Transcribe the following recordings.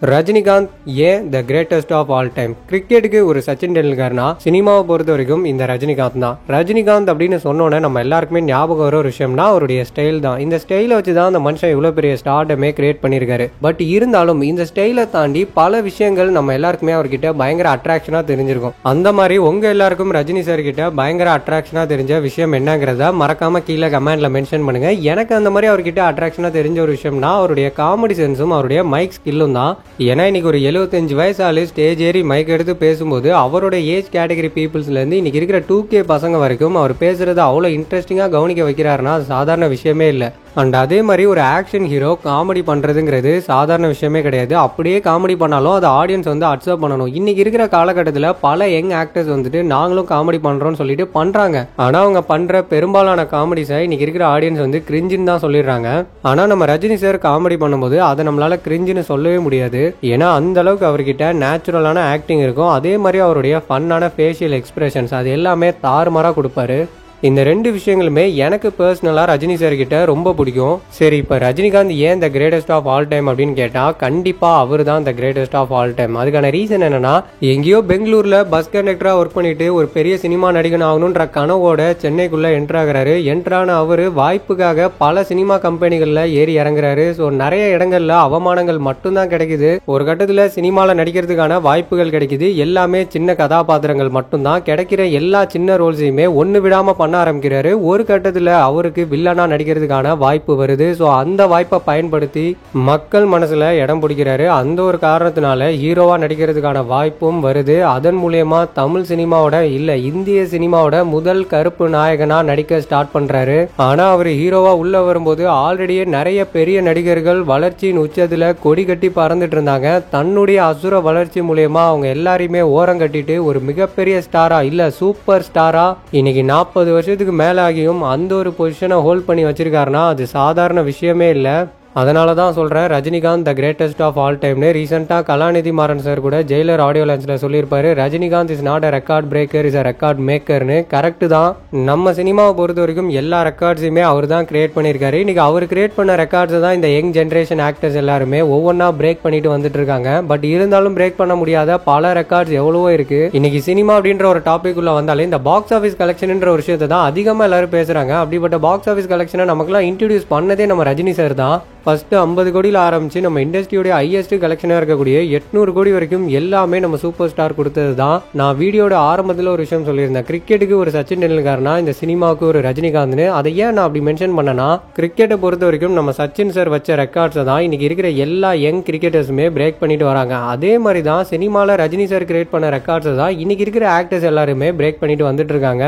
ரஜினிகாந்த் ஏன் the greatest of all time? கிரிக்கெட்டுக்கு ஒரு சச்சின் டெண்டுல்கர்னா சினிமாவை பொறுத்த வரைக்கும் இந்த ரஜினிகாந்த் தான். ரஜினிகாந்த் அப்படின்னு சொன்னோன்னே நம்ம எல்லாருக்குமே ஞாபகம் வர ஒரு விஷயம்னா அவருடைய ஸ்டைல் தான். இந்த ஸ்டைலை வச்சு தான் அந்த மனுஷன் இவ்வளவு பெரிய ஸ்டார்டமே கிரியேட் பண்ணியிருக்காரு. பட் இருந்தாலும் இந்த ஸ்டைலை தாண்டி பல விஷயங்கள் நம்ம எல்லாருக்குமே அவர்கிட்ட பயங்கர அட்ராக்ஷனா தெரிஞ்சிருக்கும். அந்த மாதிரி உங்க எல்லாருக்கும் ரஜினி சார் கிட்ட பயங்கர அட்ராக்ஷனா தெரிஞ்ச விஷயம் என்னங்கிறத மறக்காம கீழே கமெண்ட்ல மென்ஷன் பண்ணுங்க. எனக்கு அந்த மாதிரி அவர்கிட்ட அட்ராக்ஷனா தெரிஞ்ச ஒரு விஷயம்னா அவருடைய காமெடி சென்ஸும் அவருடைய மைக் ஸ்கில்லும் தான். ஏன்னா இன்னைக்கு ஒரு 75 வயசு ஆளு ஸ்டேஜ் ஏறி மைக் எடுத்து பேசும்போது அவரோட ஏஜ் கேட்டகரி பீப்புள்ஸ்ல இருந்து இன்னைக்கு இருக்கிற 2K பசங்க வரைக்கும் அவர் பேசுறது அவ்வளவு இன்ட்ரெஸ்டிங்கா கவனிக்க வைக்கிறாருன்னா அது சாதாரண விஷயமே இல்லை. அண்ட் அதே மாதிரி ஒரு ஆக்ஷன் ஹீரோ காமெடி பண்றதுங்கிறது சாதாரண விஷயமே கிடையாது. அப்படியே காமெடி பண்ணாலும் அதை ஆடியன்ஸ் வந்து அக்செப்ட் பண்ணணும். இன்னைக்கு இருக்கிற காலகட்டத்தில் பல யங் ஆக்டர்ஸ் வந்துட்டு நாங்களும் காமெடி பண்றோம்னு சொல்லிட்டு பண்றாங்க. ஆனா அவங்க பண்ற பெரும்பாலான காமெடிஸை இன்னைக்கு இருக்கிற ஆடியன்ஸ் வந்து கிரிஞ்சுன்னு தான் சொல்லிடுறாங்க. ஆனா நம்ம ரஜினி சார் காமெடி பண்ணும்போது அதை நம்மளால கிரிஞ்சுன்னு சொல்லவே முடியாது. ஏன்னா அந்த அளவுக்கு அவர்கிட்ட நேச்சுரலான ஆக்டிங் இருக்கும். அதே மாதிரி அவருடைய ஃபன்னான ஃபேஷியல் எக்ஸ்பிரஷன்ஸ் அது எல்லாமே தாறுமாறா கொடுப்பாரு. இந்த ரெண்டு விஷயங்களுமே எனக்கு பர்சனலா ரஜினி சார் கிட்ட ரொம்ப பிடிக்கும். சரி, இப்ப ரஜினிகாந்த் ஏன் the greatest of all time அப்படின்னு கேட்டா கண்டிப்பா அவர் தான் the greatest of all time. அதுக்கான ரீசன் என்னன்னா, எங்கேயோ பெங்களூர்ல பஸ் கண்டக்டரா ஒர்க் பண்ணிட்டு ஒரு பெரிய சினிமா நடிகன் ஆகணும்ன்ற கனவோட சென்னைக்குள்ள என்டர் ஆகுறாரு. என்ட்ரான அவரு வாய்ப்புக்காக பல சினிமா கம்பெனிகள்ல ஏறி இறங்குறாரு. ஸோ நிறைய இடங்கள்ல அவமானங்கள் மட்டும்தான் கிடைக்குது. ஒரு கட்டத்துல சினிமால நடிக்கிறதுக்கான வாய்ப்புகள் கிடைக்குது. எல்லாமே சின்ன கதாபாத்திரங்கள் மட்டும்தான். கிடைக்கிற எல்லா சின்ன ரோல்ஸையுமே ஒன்னு விடாம பண்ண ஆரம்பிக்கிறாரு. ஒரு கட்டத்துல அவருக்கு வில்லனா நடிக்கிறதுக்கான வாய்ப்பு வருது. சோ அந்த வாய்ப்பை பயன்படுத்தி மக்கள் மனசுல இடம் பிடிக்கிறாரு. அந்த ஒரு காரணத்தினால ஹீரோவா நடிக்கிறதுக்கான வாய்ப்பும் வருது. அதன் மூலியமா தமிழ் சினிமாவோட இல்ல இந்திய சினிமாவோட முதல் கருப்பு நாயகனா நடிக்க ஸ்டார்ட் பண்றாரு. ஆனா அவர் ஹீரோவா உள்ள வரும்போது ஆல்ரெடியே நிறைய பெரிய நடிகர்கள் வளர்ச்சியின் உச்சத்துல கொடி கட்டி பறந்துட்டு இருந்தாங்க. தன்னுடைய அசுர வளர்ச்சி மூலியமா அவங்க எல்லாரையுமே ஓரம் கட்டிட்டு ஒரு மிகப்பெரிய ஸ்டாரா இல்ல சூப்பர் ஸ்டாரா இன்னைக்கு 40 வருஷத்துக்கு மேல ஆகியும் அந்த ஒரு பொசிஷனை ஹோல்ட் பண்ணி வச்சிருக்காருன்னா அது சாதாரண விஷயமே இல்லை. அதனால தான் சொல்கிறேன் Rajinikanth the greatest of all டைம்னு. ரீசெண்டாக கலாநிதி மாறன் சார் கூட ஜெயிலர் ஆடியோ லான்ச்சில் சொல்லியிருப்பாரு, Rajinikanth is not a record breaker, is a record மேக்கர்னு. கரெக்டு தான். நம்ம சினிமாவை பொறுத்த வரைக்கும் எல்லா ரெக்கார்ட்ஸையுமே அவர் தான் கிரியேட் பண்ணியிருக்காரு. இன்னைக்கு அவர் கிரியேட் பண்ண ரெக்கார்ட்ஸ் தான் இந்த யங் ஜென்ரேஷன் ஆக்டர்ஸ் எல்லாருமே ஒவ்வொன்றா பிரேக் பண்ணிட்டு வந்துட்டு இருக்காங்க. பட் இருந்தாலும் பிரேக் பண்ண முடியாத பல ரெக்கார்ட்ஸ் எவ்வளவோ இருக்கு. இன்னைக்கு சினிமா அப்படின்ற ஒரு டாபிக் உள்ள வந்தாலே இந்த பாக்ஸ் ஆஃபீஸ் கலெக்ஷன்ன்ற ஒரு விஷயத்தை தான் அதிகமாக எல்லாரும் பேசுறாங்க. அப்படிப்பட்ட பாக்ஸ் ஆஃபீஸ் கலெக்ஷனை நமக்குலாம் இன்ட்ரடியூஸ் பண்ணதே நம்ம ரஜினி சார் தான். ஃபர்ஸ்ட் 50 கோடியில் ஆரம்பிச்சு நம்ம இண்டஸ்ட்ரியோட ஹையஸ்ட் கலெக்ஷனாக இருக்கக்கூடிய 800 கோடி வரைக்கும் எல்லாமே நம்ம சூப்பர் ஸ்டார் கொடுத்தது தான். நான் வீடியோட ஆரம்பத்தில் ஒரு விஷயம் சொல்லியிருந்தேன், கிரிக்கெட்டுக்கு ஒரு சச்சின் டெண்டுல்கர்னா இந்த சினிமாவுக்கு ஒரு ரஜினிகாந்த்னு. அதை ஏன் நான் அப்படி மென்ஷன் பண்ணனா, கிரிக்கெட்டை பொறுத்த வரைக்கும் நம்ம சச்சின் சார் வச்ச ரெக்கார்ட்ஸை தான் இன்னைக்கு இருக்கிற எல்லா யங் கிரிக்கெட்டர்ஸுமே பிரேக் பண்ணிட்டு வராங்க. அதே மாதிரி தான் சினிமாவில் ரஜினி சார் கிரியேட் பண்ண ரெக்கார்ட்ஸை தான் இன்னைக்கு இருக்கிற ஆக்டர்ஸ் எல்லாருமே பிரேக் பண்ணிட்டு வந்துட்டு இருக்காங்க.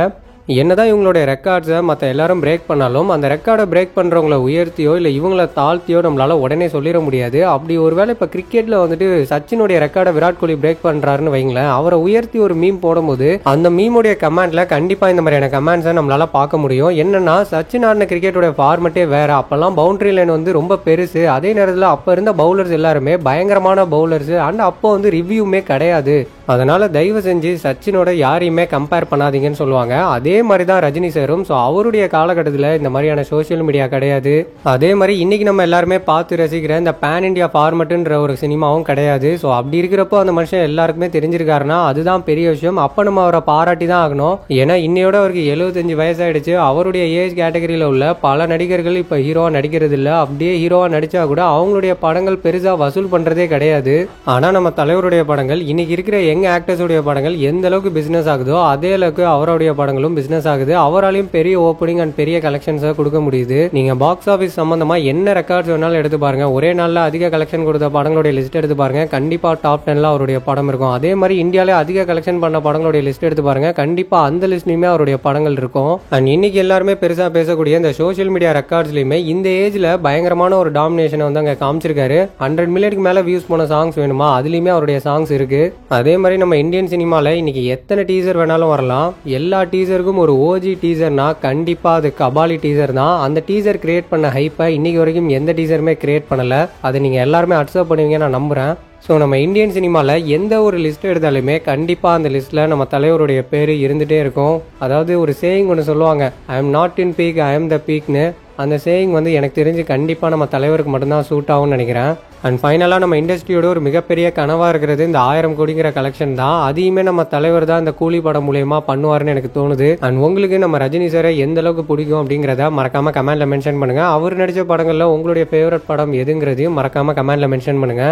என்னதான் இவங்களுடைய ரெக்கார்ட்ஸை மற்ற எல்லாரும் பிரேக் பண்ணாலும் அந்த ரெக்கார்டை பிரேக் பண்ணுறவங்கள உயர்த்தியோ இல்லை இவங்கள தாழ்த்தியோ நம்மளால உடனே சொல்லிட முடியாது. அப்படி ஒருவேளை இப்போ கிரிக்கெட்டில் வந்துட்டு சச்சினுடைய ரெக்கார்டை விராட் கோலி பிரேக் பண்ணுறாருன்னு வைங்களேன், அவரை உயர்த்தி ஒரு மீம் போடும்போது அந்த மீமுடைய கமெண்ட்ல கண்டிப்பாக இந்த மாதிரியான கமெண்ட்ஸை நம்மளால பார்க்க முடியும். என்னன்னா, சச்சின் ஆடின கிரிக்கெட்டோட ஃபார்மெட்டே வேற. அப்பெல்லாம் பவுண்டரி லைன் வந்து ரொம்ப பெருசு. அதே நேரத்தில் அப்போ இருந்த பவுலர்ஸ் எல்லாருமே பயங்கரமான பவுலர்ஸ். அண்ட் அப்போ வந்து ரிவ்யூமே கிடையாது. அதனால தயவு செஞ்சு சச்சினோட யாரையுமே கம்பேர் பண்ணாதீங்கன்னு சொல்லுவாங்க. அதே மாதிரி தான் ரஜினி சாரும். ஸோ அவருடைய காலகட்டத்தில் இந்த மாதிரியான சோசியல் மீடியா கிடையாது. அதே மாதிரி இன்னைக்கு நம்ம எல்லாருமே பார்த்து ரசிக்கிற இந்த பேன் இண்டியா ஃபார்மெட்டுன்ற ஒரு சினிமாவும் கிடையாது. ஸோ அப்படி இருக்கிறப்போ அந்த மனுஷன் எல்லாருக்குமே தெரிஞ்சிருக்காருன்னா அதுதான் பெரிய விஷயம். அப்போ நம்ம அவரை பாராட்டி தான் ஆகணும். ஏன்னா இன்னையோட அவருக்கு 75 வயசாயிடுச்சு. அவருடைய ஏஜ் கேட்டகரியில் உள்ள பல நடிகர்கள் இப்போ ஹீரோவா நடிக்கிறது இல்லை. அப்படியே ஹீரோவா நடிச்சா கூட அவங்களுடைய படங்கள் பெருசா வசூல் பண்றதே கிடையாது. ஆனா நம்ம தலைவருடைய படங்கள் இன்னைக்கு இருக்கிற யங் ஆக்டர்ஸுடைய படங்கள் எந்த அளவுக்கு பிசினஸ் ஆகுதோ அதே அளவுக்கு அவருடைய படங்களும் பிசினஸ் ஆகுது. அவராலையும் பெரிய ஓப்பனிங் அண்ட் பெரிய கலெக்ஷன்ஸை கொடுக்க முடியுது. நீங்க பாக்ஸ் ஆஃபீஸ் சம்பந்தமா என்ன ரெக்கார்ட்ஸ் வேணாலும் எடுத்து பாருங்க. ஒரே நாள்ல அதிக கலெக்ஷன் கொடுத்த படங்களுடைய லிஸ்ட் எடுத்து பாருங்க, கண்டிப்பா டாப் 10ல அவருடைய படம் இருக்கும். அதே மாதிரி இந்தியாவிலே அதிக கலெக்ஷன் பண்ண படங்களுடைய லிஸ்ட் எடுத்து பாருங்க, கண்டிப்பா அந்த லிஸ்ட்லயுமே அவருடைய படங்கள் இருக்கும். அண்ட் இன்னைக்கு எல்லாருமே பெருசா பேசக்கூடிய இந்த சோசியல் மீடியா ரெக்கார்ட்ஸ்லயுமே இந்த ஏஜ்ல பயங்கரமான ஒரு டாமினேஷன் வந்து அங்க காமிச்சிருக்காரு. 100 மில்லியனுக்கு மேல வியூஸ் போன சாங்ஸ் வேணுமா, அதுலயுமே அவருடைய சாங்ஸ் இருக்கு. அதே மாதிரி நம்ம இந்தியன் சினிமால இன்னைக்கு எத்தனை டீசர் வேணாலும் வரலாம். எல்லா டீசருக்கும் ஒரு ஓஜி டீசர்னா கண்டிப்பா அது கபாலி டீசர் தான். அந்த டீசர் கிரியேட் பண்ண ஹைப்பை இன்னைக்கு வரைக்கும் எந்த டீசருமே கிரியேட் பண்ணல. அதை நீங்க எல்லாருமே அக்செப்ட் பண்ணுவீங்க நான் நம்புறேன். ஸோ நம்ம இந்தியன் சினிமாவில் எந்த ஒரு லிஸ்ட் எடுத்தாலுமே கண்டிப்பாக அந்த லிஸ்ட்டில் நம்ம தலைவருடைய பேர் இருந்துகிட்டே இருக்கும். அதாவது ஒரு சேயிங் ஒன்று சொல்லுவாங்க, I am not in peak, I am the பீக்னு. அந்த சேயிங் வந்து எனக்கு தெரிஞ்சு கண்டிப்பாக நம்ம தலைவருக்கு மட்டும்தான் சூட் ஆகும்னு நினைக்கிறேன். அண்ட் ஃபைனலாக நம்ம இண்டஸ்ட்ரியோட ஒரு மிகப்பெரிய கனவாக இருக்கிறது இந்த 1000 கோடிங்கிற கலெக்ஷன் தான். அதையுமே நம்ம தலைவர் தான் இந்த கூலி படம் மூலியமா பண்ணுவாருன்னு எனக்கு தோணுது. அண்ட் உங்களுக்கு நம்ம ரஜினி சாரை எந்த அளவுக்கு பிடிக்கும் அப்படிங்கிறத மறக்காம கமெண்ட்ல மென்ஷன் பண்ணுங்க. அவர் நடிச்ச படங்கள்ல உங்களுடைய ஃபேவரட் படம் எதுங்கிறதையும் மறக்காம கமெண்ட்ல மென்ஷன் பண்ணுங்க.